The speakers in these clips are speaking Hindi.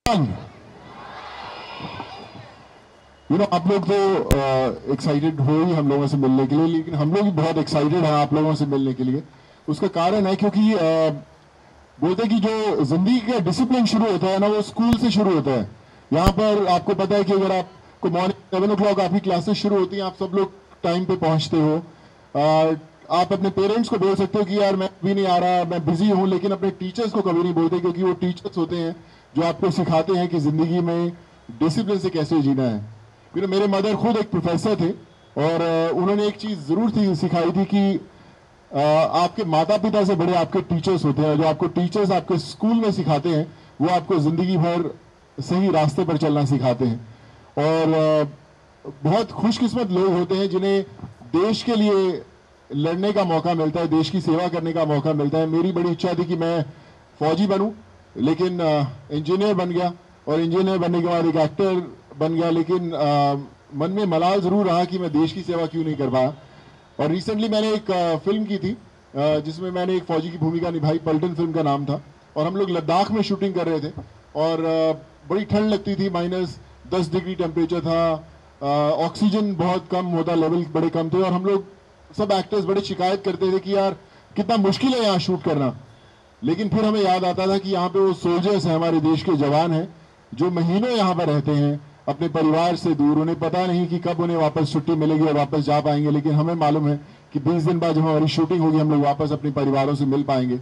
आप लोग तो एक्साइटेड हो ही हम लोगों से मिलने के लिए, लेकिन हम लोग भी बहुत एक्साइटेड हैं आप लोगों से मिलने के लिए। उसका कारण है क्योंकि बोलते हैं कि जो जिंदगी का डिसिप्लिन शुरू होता है ना, वो स्कूल से शुरू होता है। यहाँ पर आपको पता है कि अगर आपको मॉर्निंग 7 o'clock आपकी क्लासेस शुरू होती हैं, आप सब लोग टाइम पे पहुंचते हो। आप अपने पेरेंट्स को बोल सकते हो कि यार मैं अभी नहीं आ रहा, मैं बिजी हूं, लेकिन अपने टीचर्स को कभी नहीं बोलते, क्योंकि वो टीचर्स होते हैं जो आपको सिखाते हैं कि जिंदगी में डिसिप्लिन से कैसे जीना है। मेरे मदर खुद एक प्रोफेसर थे और उन्होंने एक चीज जरूर सिखाई थी कि आपके माता पिता से बड़े आपके टीचर्स होते हैं। जो आपको टीचर्स आपके स्कूल में सिखाते हैं, वो आपको जिंदगी भर सही रास्ते पर चलना सिखाते हैं। और बहुत खुशकिस्मत लोग होते हैं जिन्हें देश के लिए लड़ने का मौका मिलता है, देश की सेवा करने का मौका मिलता है। मेरी बड़ी इच्छा थी कि मैं फौजी बनूं, लेकिन इंजीनियर बन गया, और इंजीनियर बनने के बाद एक एक्टर बन गया, लेकिन मन में मलाल जरूर रहा कि मैं देश की सेवा क्यों नहीं कर पाया। और रिसेंटली मैंने एक फिल्म की थी जिसमें मैंने एक फौजी की भूमिका निभाई, पलटन फिल्म का नाम था। और हम लोग लद्दाख में शूटिंग कर रहे थे और बड़ी ठंड लगती थी, -10 डिग्री टेम्परेचर था, ऑक्सीजन बहुत कम होता, लेवल बड़े कम थे, और हम लोग सब एक्टर्स बड़े शिकायत करते थे कि यार कितना मुश्किल है यहाँ शूट करना। लेकिन फिर हमें याद आता था कि यहाँ पे वो सोल्जर्स हैं, हमारे देश के जवान हैं, जो महीनों यहाँ पर रहते हैं अपने परिवार से दूर। उन्हें पता नहीं कि कब उन्हें वापस छुट्टी मिलेगी और वापस जा पाएंगे, लेकिन हमें मालूम है कि 20 दिन बाद जब हमारी शूटिंग होगी हम लोग वापस अपने परिवारों से मिल पाएंगे।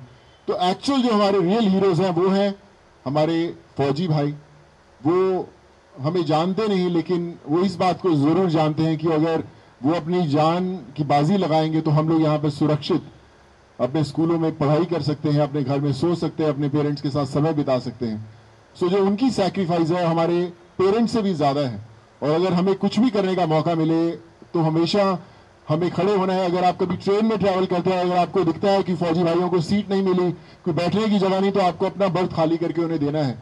तो एक्चुअल जो हमारे रियल हीरोज हैं वो हैं हमारे फौजी भाई। वो हमें जानते नहीं, लेकिन वो इस बात को जरूर जानते हैं कि अगर वो अपनी जान की बाजी लगाएंगे तो हम लोग यहाँ पर सुरक्षित अपने स्कूलों में पढ़ाई कर सकते हैं, अपने घर में सो सकते हैं, अपने पेरेंट्स के साथ समय बिता सकते हैं। सो जो उनकी सैक्रिफाइस है हमारे पेरेंट्स से भी ज्यादा है। और अगर हमें कुछ भी करने का मौका मिले तो हमेशा हमें खड़े होना है। अगर आप कभी ट्रेन में ट्रैवल करते हैं, अगर आपको दिखता है कि फौजी भाइयों को सीट नहीं मिली, कोई बैठने की जगह नहीं, तो आपको अपना बर्थ खाली करके उन्हें देना है।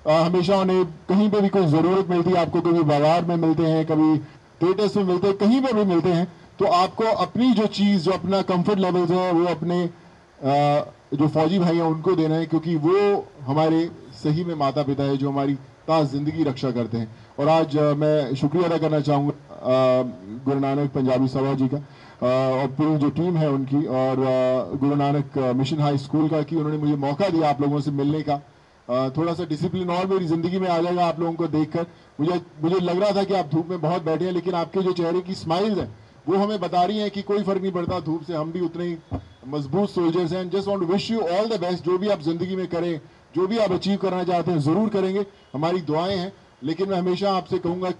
हमेशा उन्हें कहीं पे भी कोई जरूरत मिलती है, आपको कभी बाजार में मिलते हैं, कभी थिएटर्स में मिलते हैं, कहीं पे भी मिलते हैं, तो आपको अपनी जो चीज, जो अपना कंफर्ट लेवल है, वो अपने जो फौजी भाई हैं उनको देना है, क्योंकि वो हमारे सही में माता पिता है जो हमारी ताज जिंदगी रक्षा करते हैं। और आज मैं शुक्रिया अदा करना चाहूँगा गुरु नानक पंजाबी सभा जी का और पूरी जो टीम है उनकी, और Guru Nanak mission high school का, कि उन्होंने मुझे मौका दिया आप लोगों से मिलने का। थोड़ा सा डिसिप्लिन और मेरी जिंदगी में आ जाएगा आप लोगों को देखकर। मुझे लग रहा था कि आप धूप में बहुत बैठे हैं, लेकिन आपके जो चेहरे की स्माइल्स हैं वो हमें बता रही हैं कि कोई फर्क नहीं पड़ता धूप से, हम भी उतने ही मजबूत सोल्जर्स हैं। Just want to wish you all the best. जो भी आप जिंदगी में करें, जो भी आप अचीव करना चाहते हैं, जरूर करेंगे, हमारी दुआएं हैं। लेकिन मैं हमेशा आपसे कहूंगा,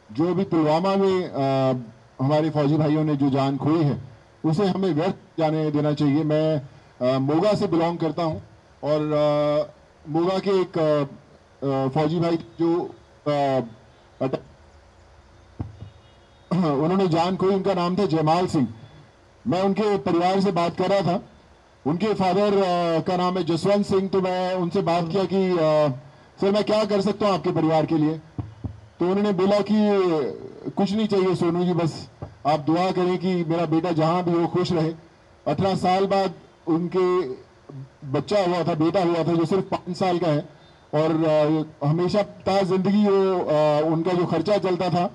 जो अभी पुलवामा में हमारे फौजी भाइयों ने जो जान खोई है, उसे हमें व्यर्थ जाने देना चाहिए। मैं मोगा से बिलोंग करता हूं, और मोगा के एक फौजी भाई जो उन्होंने जान खोई, उनका नाम था जयमाल सिंह। मैं उनके परिवार से बात कर रहा था। उनके फादर का नाम है जसवंत सिंह। तो मैं उनसे बात किया कि सर मैं क्या कर सकता हूँ आपके परिवार के लिए। तो उन्होंने बोला कि कुछ नहीं चाहिए सोनू जी, बस आप दुआ करें कि मेरा बेटा जहां भी हो खुश रहे। 18 साल बाद उनके बच्चा हुआ था, बेटा हुआ था, जो सिर्फ 5 साल का है, और हमेशा ताज जिंदगी वो उनका जो खर्चा चलता था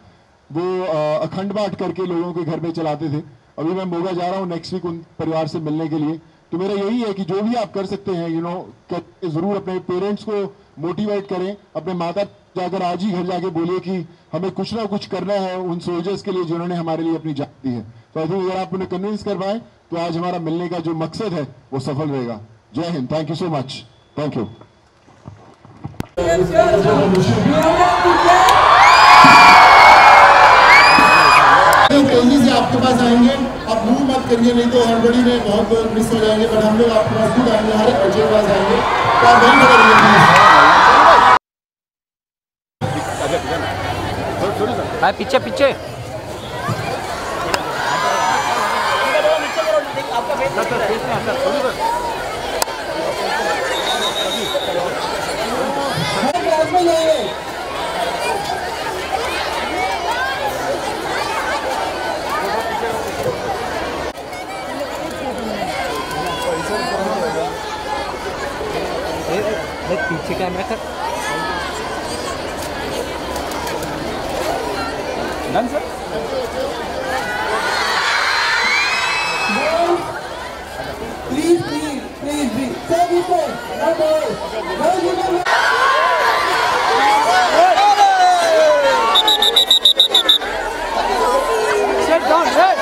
वो अखंड बांट करके लोगों के घर में चलाते थे। अभी मैं मोगा जा रहा हूँ नेक्स्ट वीक उन परिवार से मिलने के लिए। तो मेरा यही है कि जो भी आप कर सकते हैं, जरूर अपने पेरेंट्स को मोटिवेट करें। अपने माता जाकर आज ही घर जाके बोलिए कि हमें कुछ ना कुछ करना है उन सोल्जर्स के लिए जिन्होंने हमारे लिए अपनी जान दी है। तो आई थिंक अगर आप उन्हें कन्विंस कर पाए तो आज हमारा मिलने का जो मकसद है वो सफल रहेगा। जय Hind. Thank you so much. Thank you. तेजी से आपके पास आएंगे, आप मूव मत करिए, नहीं तो हड़बड़ी में बहुत लोग मिस हो जाएंगे। पर हम लोग आपके पास खुद आएंगे, हर एक बच्चे के पास आएंगे, तो आप वहीं खड़े रहिए। पीछे पीछे पीछे कैमरा कर done sir. Please, please, please, please. Sir, before. No more. Sit down, hey!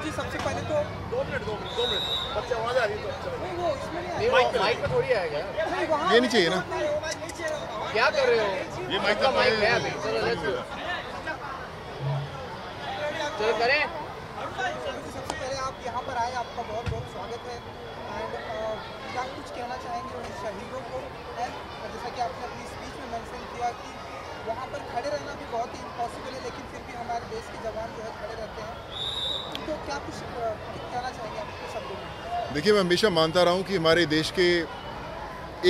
जी सबसे पहले तो 2 मिनट बच्चे आवाज आ रही है तो नहीं वो इसमें नहीं माइक पे थोड़ी आएगा ये नहीं चाहिए ना। क्या कर रहे हो ये माइक का माइक है अभी चलो करें। सबसे पहले आप यहाँ पर आए, आपका बहुत बहुत स्वागत है। एंड क्या कुछ कहना चाहेंगे उन शहीदों को? एंड जैसा कि आपने अपनी स्पीच में मेंशन किया कि वहाँ पर खड़े रहना भी बहुत ही इम्पॉसिबल है, लेकिन फिर भी हमारे देश के जवान जो है खड़े रहते हैं। तो क्या कुछ कहना चाहेंगे आपके शब्दों में? देखिए, मैं हमेशा मानता रहा हूँ कि हमारे देश के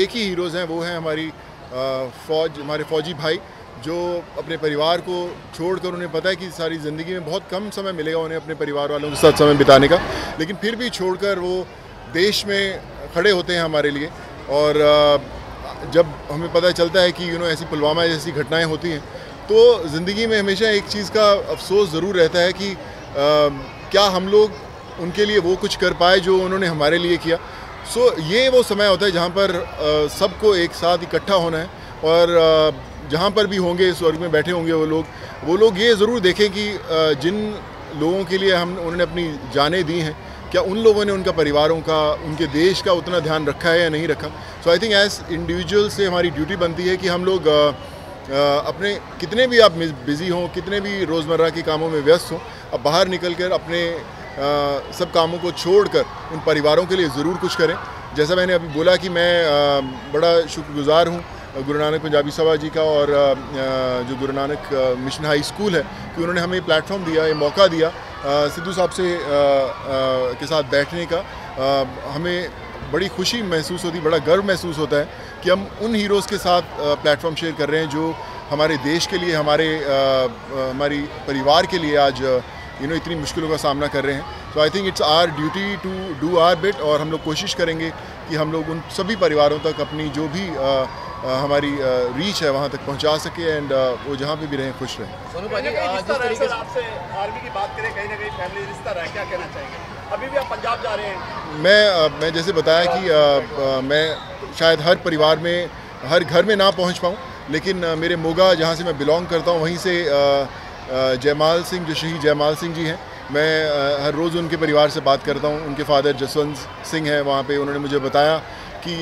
एक ही हीरोज़ हैं, वो हैं हमारी फ़ौज, हमारे फ़ौजी भाई जो अपने परिवार को छोड़कर, उन्हें पता है कि सारी ज़िंदगी में बहुत कम समय मिलेगा उन्हें अपने परिवार वालों के साथ समय बिताने का, लेकिन फिर भी छोड़कर वो देश में खड़े होते हैं हमारे लिए। और जब हमें पता चलता है कि ऐसी पुलवामा जैसी घटनाएं होती हैं, तो ज़िंदगी में हमेशा एक चीज़ का अफसोस ज़रूर रहता है कि क्या हम लोग उनके लिए वो कुछ कर पाए जो उन्होंने हमारे लिए किया। ये वो समय होता है जहाँ पर सबको एक साथ इकट्ठा होना है, और जहाँ पर भी होंगे, स्वर्ग में बैठे होंगे वो लोग ये ज़रूर देखें कि जिन लोगों के लिए उन्होंने अपनी जानें दी हैं, क्या उन लोगों ने उनका परिवारों का, उनके देश का उतना ध्यान रखा है या नहीं रखा। सो आई थिंक एज इंडिविजुअल से हमारी ड्यूटी बनती है कि हम लोग अपने, कितने भी आप बिज़ी हों, कितने भी रोज़मर्रा के कामों में व्यस्त हों, अब बाहर निकल कर अपने सब कामों को छोड़कर उन परिवारों के लिए ज़रूर कुछ करें। जैसा मैंने अभी बोला कि मैं बड़ा शुक्रगुज़ार हूँ गुरु नानक पंजाबी सभा जी का, और जो Guru Nanak mission high school है, कि उन्होंने हमें प्लेटफॉर्म दिया, ये मौका दिया सिद्धू साहब से के साथ बैठने का। हमें बड़ी खुशी महसूस होती, बड़ा गर्व महसूस होता है कि हम उन हीरोज़ के साथ प्लेटफॉर्म शेयर कर रहे हैं जो हमारे देश के लिए, हमारी परिवार के लिए आज इतनी मुश्किलों का सामना कर रहे हैं। तो I think it's our duty to do our bit, और हम लोग कोशिश करेंगे कि हम लोग उन सभी परिवारों तक अपनी जो भी हमारी रीच है वहाँ तक पहुँचा सके, एंड वो जहाँ पे भी रहें खुश रहें। सोनू भाई, जिस तरीके से आपसे आर्मी की बात करें, कहीं ना कहीं फैमिली रिश्ता रहा है, क्या कहना चाहेंगे? अभी भी आप पंजाब जा रहे हैं? मैं जैसे बताया कि मैं शायद हर परिवार में, हर घर में ना पहुँच पाऊँ, लेकिन मेरे मोगा, जहाँ से मैं बिलोंग करता हूँ, वहीं से जयमाल सिंह, जो शहीद जयमाल सिंह जी हैं, मैं हर रोज़ उनके परिवार से बात करता हूँ। उनके फादर जसवंत सिंह हैं वहाँ पे, उन्होंने मुझे बताया कि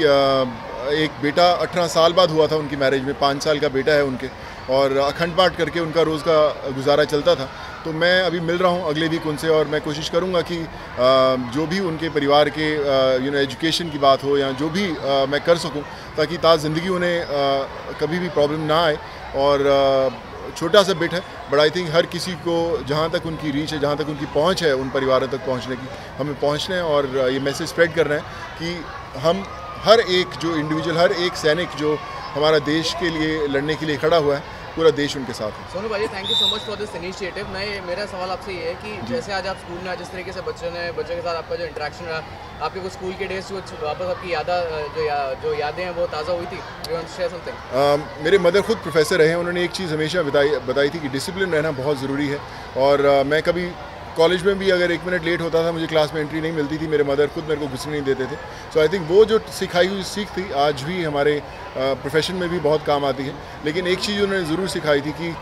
एक बेटा 18 साल बाद हुआ था उनकी मैरिज में, 5 साल का बेटा है उनके, और अखंड पाठ करके उनका रोज़ का गुजारा चलता था। तो मैं अभी मिल रहा हूँ अगले वीक उनसे, और मैं कोशिश करूँगा कि जो भी उनके परिवार के एजुकेशन की बात हो, या जो भी मैं कर सकूँ, ताकि ज़िंदगी उन्हें कभी भी प्रॉब्लम ना आए। और छोटा सा बिट है, बट आई थिंक हर किसी को जहाँ तक उनकी रीच है, जहाँ तक उनकी पहुँच है उन परिवारों तक पहुँचने की, हमें पहुँचना है, और ये मैसेज स्प्रेड कर रहे हैं कि हम हर एक जो इंडिविजुअल, हर एक सैनिक जो हमारा देश के लिए लड़ने के लिए खड़ा हुआ है, पूरा देश उनके साथ है। सोनू भाई, thank you so much for this initiative. मेरा सवाल आपसे ये है कि जैसे आज आप स्कूल में जिस तरीके से बच्चों के साथ आपका जो इंटरेक्शन रहा, आपके कुछ स्कूल के डेज वापस आपकी जो यादें हैं वो ताज़ा हुई थी? Share something. मेरे मदर खुद प्रोफेसर रहे हैं, उन्होंने एक चीज़ हमेशा बताई थी कि डिसिप्लिन रहना बहुत ज़रूरी है। और मैं कभी कॉलेज में भी अगर 1 मिनट लेट होता था, मुझे क्लास में एंट्री नहीं मिलती थी, मेरे मदर खुद मेरे को घुसने नहीं देते थे। सो आई थिंक वो जो सिखाई हुई सीख थी आज भी हमारे प्रोफेशन में भी बहुत काम आती है। लेकिन एक चीज़ उन्होंने ज़रूर सिखाई थी कि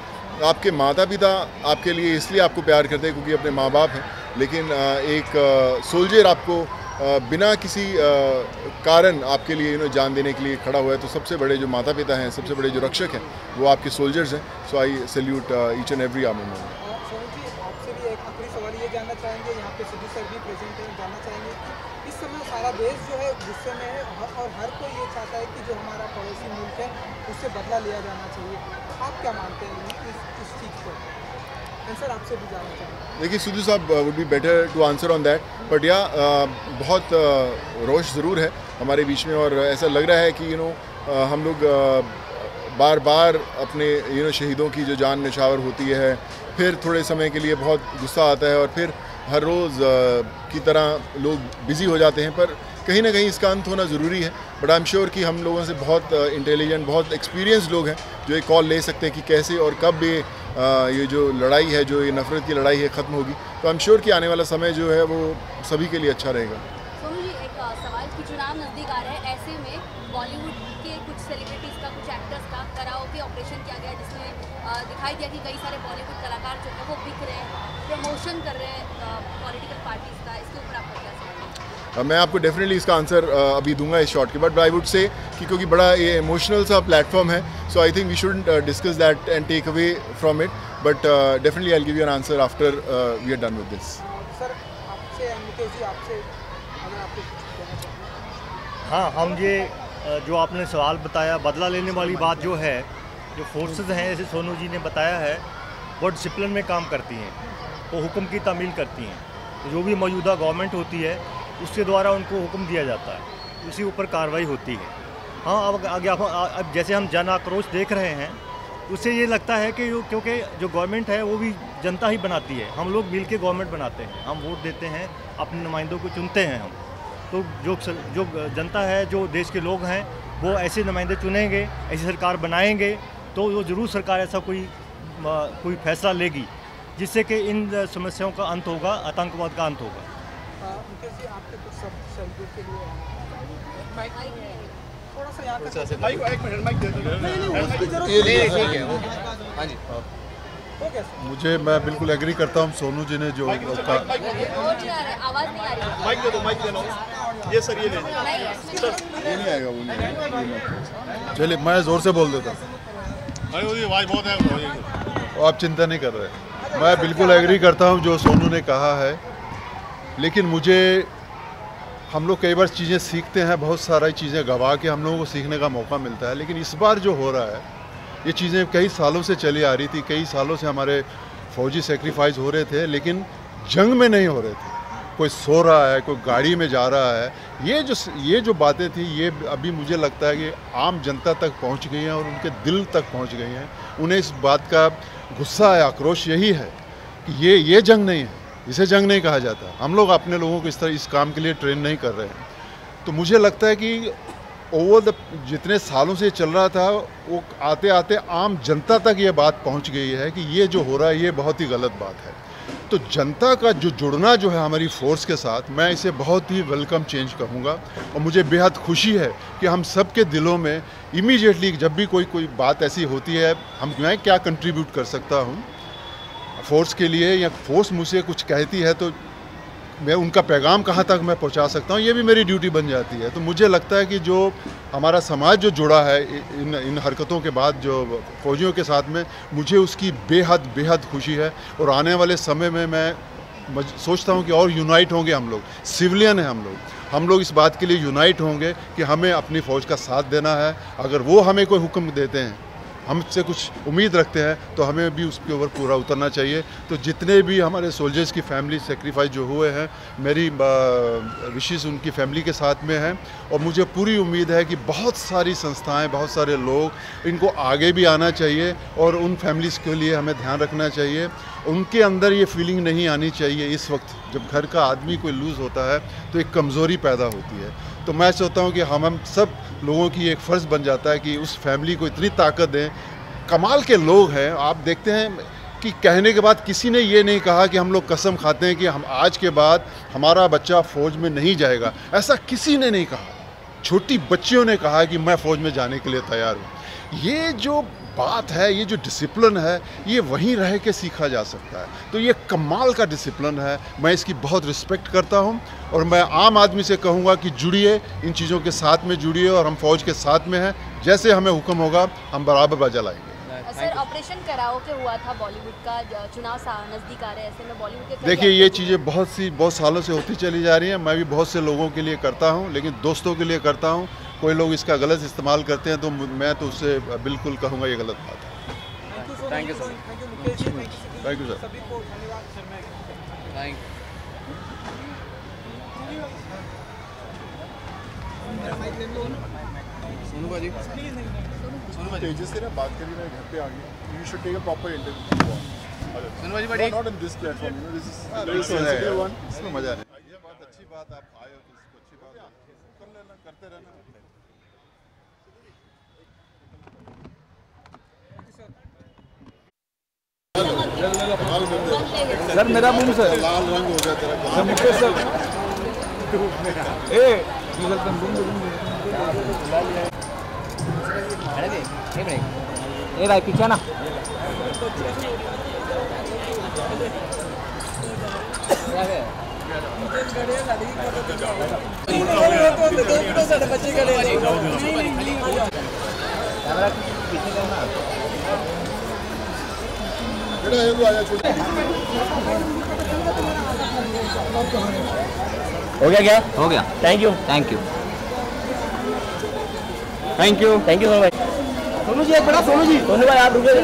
आपके माता पिता आपके लिए इसलिए आपको प्यार करते हैं क्योंकि अपने माँ बाप हैं, लेकिन एक सोल्जर आपको बिना किसी कारण आपके लिए जान देने के लिए खड़ा हुआ है। तो सबसे बड़े जो माता पिता हैं, सबसे बड़े जो रक्षक हैं, वो आपके सोल्जर्स हैं। So I salute each and every army man. जानना चाहेंगे, यहाँ पे सिद्धू सर भी प्रेजेंट हैं, जानना चाहेंगे कि इस समय सारा देश जो है गुस्से में है और हर कोई ये चाहता है कि जो हमारा पड़ोसी मुल्क है उससे बदला लिया जाना चाहिए। आप क्या मानते हैं इस चीज़ को? आंसर आपसे भी जानना चाहेंगे। देखिए सिद्धू साहब would be better to answer on that, but या बहुत रोष ज़रूर है हमारे बीच में। और ऐसा लग रहा है कि हम लोग बार बार अपने शहीदों की जो जान निछावर होती है, फिर थोड़े समय के लिए बहुत गुस्सा आता है और फिर हर रोज़ की तरह लोग बिज़ी हो जाते हैं। पर कहीं ना कहीं इसका अंत होना ज़रूरी है। बट आई एम श्योर कि हम लोगों से बहुत इंटेलिजेंट, बहुत एक्सपीरियंस लोग हैं जो एक कॉल ले सकते हैं कि कैसे और कब ये जो लड़ाई है, जो ये नफ़रत की लड़ाई है, ख़त्म होगी। तो आई एम श्योर कि आने वाला समय जो है वो सभी के लिए अच्छा रहेगा। सोनू जी, एक सवाल कि चुनाव नज़दीक आ रहे हैं, ऐसे में बॉलीवुड के कुछ सेलिब्रिटीज़ का, कुछ एक्टर्स का कराओके ऑपरेशन किया गया, जिसमें दिखाई दिया कि कई सारे बॉलीवुड कलाकार जो है वो बिक रहे हैं, प्रमोशन कर रहे हैं पॉलिटिकल पार्टीज़ का। इसके ऊपर आपका क्या सवाल है? मैं आपको डेफिनेटली इसका आंसर अभी दूंगा इस शॉर्ट के बाद। आई वुड से कि क्योंकि बड़ा ये इमोशनल सा प्लेटफॉर्म है, so I think we shouldn't discuss that and take away from it, but definitely I will give you an answer after we are done with this. Sir आपसे, मुकेश जी आपसे अगर आपको कुछ कहना चाहिए। हाँ, हम ये जो आपने सवाल बताया, बदला लेने वाली बात जो है, जो फोर्सेस हैं जैसे सोनू जी ने बताया है, वो डिसिप्लिन में काम करती हैं, वो हुक्म की तामील करती हैं। जो भी मौजूदा गवर्नमेंट होती है उसके द्वारा उनको हुक्म दिया जाता है, उसी ऊपर कार्रवाई होती है। हाँ, अब आगे अब जैसे हम जन आक्रोश देख रहे हैं, उससे ये लगता है कि क्योंकि जो गवर्नमेंट है वो भी जनता ही बनाती है, हम लोग मिल के गवर्नमेंट बनाते हैं, हम वोट देते हैं, अपने नुमाइंदों को चुनते हैं हम। तो जो जनता है, जो देश के लोग हैं, वो ऐसे नुमाइंदे चुनेंगे, ऐसी सरकार बनाएंगे, तो वो ज़रूर सरकार ऐसा कोई फैसला लेगी जिससे कि इन समस्याओं का अंत होगा, आतंकवाद का अंत होगा। मुकेश जी, आपके कुछ शब्दों के लिए थोड़ा सा यहाँ तक माइक, एक मिनट माइक दे दो। नहीं, उसकी जरूरत ठीक है, हाँ जी। ओके। मुझे मैं बिल्कुल एग्री करता हूँ सोनू जी ने जो आवाज़ नहीं आ रही। माइक दे दो, माइक देना। ये सर, ये ले ये नहीं आएगा, वो नहीं। चलिए मैं ज़ोर से बोल देता हूँ, आवाज़ बहुत है। आप चिंता नहीं कर रहे। मैं बिल्कुल एग्री करता हूँ जो सोनू ने कहा है, लेकिन मुझे हम लोग कई बार चीज़ें सीखते हैं, बहुत सारी चीज़ें गवा के हम लोगों को सीखने का मौका मिलता है। लेकिन इस बार जो हो रहा है, ये चीज़ें कई सालों से चली आ रही थी, कई सालों से हमारे फौजी सेक्रीफाइस हो रहे थे, लेकिन जंग में नहीं हो रहे थे। कोई सो रहा है, कोई गाड़ी में जा रहा है, ये जो बातें थी, ये अभी मुझे लगता है कि आम जनता तक पहुंच गई हैं और उनके दिल तक पहुंच गई हैं। उन्हें इस बात का गुस्सा है, आक्रोश यही है कि ये जंग नहीं है, इसे जंग नहीं कहा जाता। हम लोग अपने लोगों को इस काम के लिए ट्रेन नहीं कर रहे हैं। तो मुझे लगता है कि ओवर जितने सालों से चल रहा था, वो आते आते आम जनता तक ये बात पहुंच गई है कि ये जो हो रहा है ये बहुत ही गलत बात है। तो जनता का जो जुड़ना जो है हमारी फोर्स के साथ, मैं इसे बहुत ही वेलकम चेंज कहूँगा। और मुझे बेहद खुशी है कि हम सब के दिलों में इमीडिएटली जब भी कोई बात ऐसी होती है, मैं क्या कंट्रीब्यूट कर सकता हूँ फोर्स के लिए, या फोर्स मुझसे कुछ कहती है तो मैं उनका पैगाम कहाँ तक मैं पहुँचा सकता हूँ, ये भी मेरी ड्यूटी बन जाती है। तो मुझे लगता है कि जो हमारा समाज जो जुड़ा है इन हरकतों के बाद जो फौजियों के साथ में, मुझे उसकी बेहद खुशी है। और आने वाले समय में मैं सोचता हूँ कि और यूनाइट होंगे हम लोग, सिविलियन हैं हम लोग इस बात के लिए यूनाइट होंगे कि हमें अपनी फ़ौज का साथ देना है। अगर वो हमें कोई हुक्म देते हैं, हमसे कुछ उम्मीद रखते हैं तो हमें भी उसके ऊपर पूरा उतरना चाहिए। तो जितने भी हमारे सोल्जर्स की फैमिली सेक्रीफाइस जो हुए हैं, मेरी विशेष उनकी फैमिली के साथ में हैं और मुझे पूरी उम्मीद है कि बहुत सारी संस्थाएं, बहुत सारे लोग इनको आगे भी आना चाहिए और उन फैमिलीज़ के लिए हमें ध्यान रखना चाहिए। उनके अंदर ये फीलिंग नहीं आनी चाहिए इस वक्त जब घर का आदमी कोई लूज़ होता है तो एक कमज़ोरी पैदा होती है। तो मैं सोचता हूँ कि हम सब लोगों की एक फ़र्ज़ बन जाता है कि उस फैमिली को इतनी ताकत दें। कमाल के लोग हैं, आप देखते हैं कि कहने के बाद किसी ने ये नहीं कहा कि हम लोग कसम खाते हैं कि हम आज के बाद हमारा बच्चा फ़ौज में नहीं जाएगा, ऐसा किसी ने नहीं कहा। छोटी बच्चियों ने कहा कि मैं फ़ौज में जाने के लिए तैयार हूँ। ये जो बात है, ये जो डिसिप्लिन है, ये वहीं रह के सीखा जा सकता है। तो ये कमाल का डिसिप्लिन है, मैं इसकी बहुत रिस्पेक्ट करता हूँ और मैं आम आदमी से कहूँगा कि जुड़िए, इन चीज़ों के साथ में जुड़िए और हम फ़ौज के साथ में हैं। जैसे हमें हुक्म होगा हम बराबर बाजा लाएंगे। सर, ऑपरेशन कराओ के हुआ था, बॉलीवुड का चुनाव नज़दीक आ रहे हैं, ऐसे में बॉलीवुड के देखिए ये चीज़ें बहुत सालों से होती चली जा रही हैं। मैं भी बहुत से लोगों के लिए करता हूँ, लेकिन दोस्तों के लिए करता हूँ। कोई लोग इसका गलत इस्तेमाल करते हैं तो मैं तो उससे बिल्कुल कहूँगा ये गलत बात है। Thank you sir. Thank you sir. Sonu भाजी, तेजस से ना बात करी, मैं घर पे आ गया। You should take a proper interview. Sonu भाजी बड़ी not in this platform, you know this is sensitive one. इसमें मज़ा नहीं। ये बात अच्छी बात, आप आए हो तो इसको अच्छी बात कर लेना, करते रहना। सर मेरा मुंह सर लाल रंग हो गया तेरा। सर मुझे सर ए भाई पीछे ना। बेटा ये तो आया छोटा। हो गया क्या? हो गया। Thank you thank you thank you thank you Sonu भाई। सोनू जी एक बड़ा, सोनू जी, सोनू भाई आप रुके। सोनू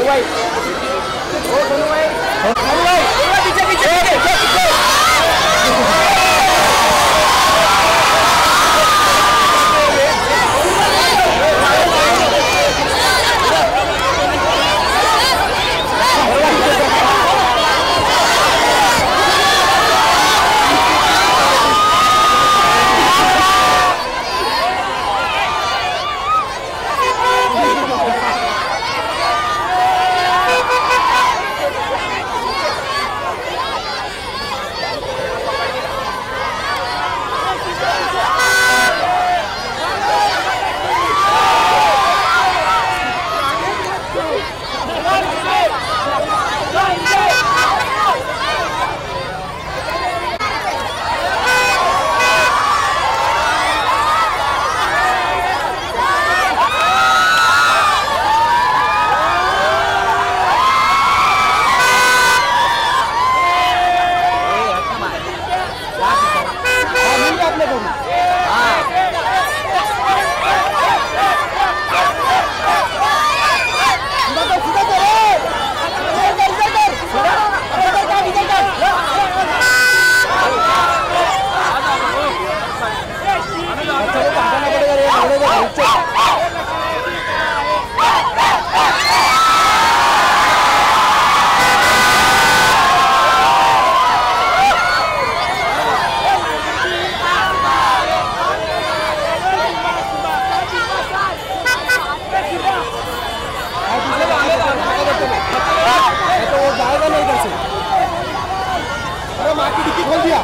भाई, ओ सोनू भाई, सोनू भाई पीछे पीछे। माँ की डिक्की खोल दिया।